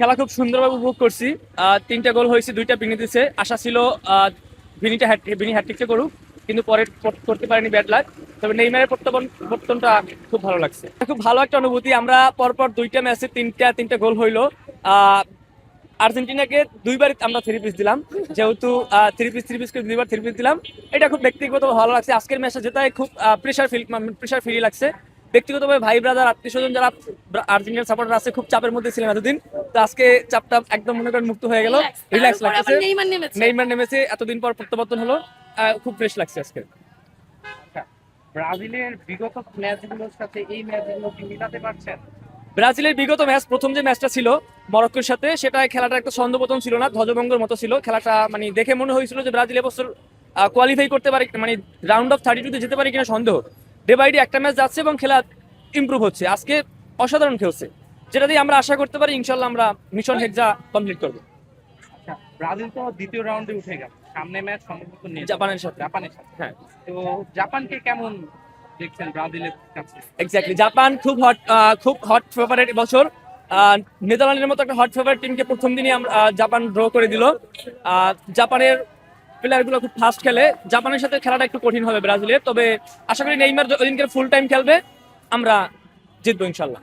খেলা খুব সুন্দরভাবে উপভোগ করছি। তিনটা গোল হয়েছে, দুইটা ভিনি দিছে। আশা ছিল ভিনি হ্যাটট্রিকটা করুক, কিন্তু পরে করতে পারেনি, ব্যাড লাক। তবে নেইমারের প্রত্যর্পণটা খুব ভালো লাগছে, খুব ভালো একটা অনুভূতি। আমরা পরপর দুইটা ম্যাচে তিনটা গোল হইলো। আর্জেন্টিনাকে দুইবার আমরা থ্রি পিস দিলাম, যেহেতু থ্রি পিস করে দুইবার থ্রি পিস দিলাম। এটা খুব ব্যক্তিগত ভালো লাগছে। আজকের ম্যাচটা যেটাই খুব প্রেশার ফিল লাগছে। ব্যক্তিগতভাবে ভাই ব্রাদার আত্মীয় স্বজন যারা আর্জেন্টিনার সাপোর্টার আছে, খুব চাপের মধ্যে ছিলেন এতদিন। তো আজকে চাপটা একদম মনে করেন মুক্ত হয়ে গেল, রিল্যাক্স লাগছে। নেইমার নেমেছে, এতদিন পর প্রত্যাবর্তন হলো, খুব ফ্রেশ লাগছে আজকে। আচ্ছা, ব্রাজিলের বিগত ম্যাচগুলোর সাথে এই ম্যাচগুলো কি মিলাতে পারছেন? ব্রাজিলের বিগত ম্যাচ, প্রথম যে ম্যাচটা ছিল মরক্কোর সাথে, সেটা খেলাটা একটা ছন্দপতন ছিল না, ধ্বজভঙ্গের মতো ছিল খেলাটা। মানে দেখে মনে হয়েছিল যে ব্রাজিল এবছর কোয়ালিফাই করতে পারে, মানে রাউন্ড অফ 32-তে যেতে পারে কিনা সন্দেহ। ডে বাই ডে একটা ম্যাচ যাচ্ছে এবং খেলা ইমপ্রুভ হচ্ছে। আজকে অসাধারণ খেলছে, যেটা দিয়ে আমরা আশা করতে পারি ইনশাল্লাহ আমরা মিশন হেক্সা কমপ্লিট করবো। আচ্ছা, ব্রাজিল তো দ্বিতীয় রাউন্ডে উঠে গেল, সামনে ম্যাচ সম্ভবত নেই জাপানের সাথে। হ্যাঁ, তো জাপানকে কেমন দেখছেন ব্রাজিলের কাছে? এক্স্যাক্টলি। জাপান খুব হট ফেভারিট বছর। নেদারল্যান্ডের মতো একটা হট ফেভারিট টিমকে প্রথম দিনই জাপান ড্র করে দিল। জাপানের প্লেয়ারগুলো খুব ফাস্ট খেলে। জাপানের সাথে খেলাটা একটু কঠিন হবে ব্রাজিলের, তবে আশা করি নেইমার ওদিনকে ফুল টাইম খেলবে, আমরা জিতবো ইনশাল্লাহ।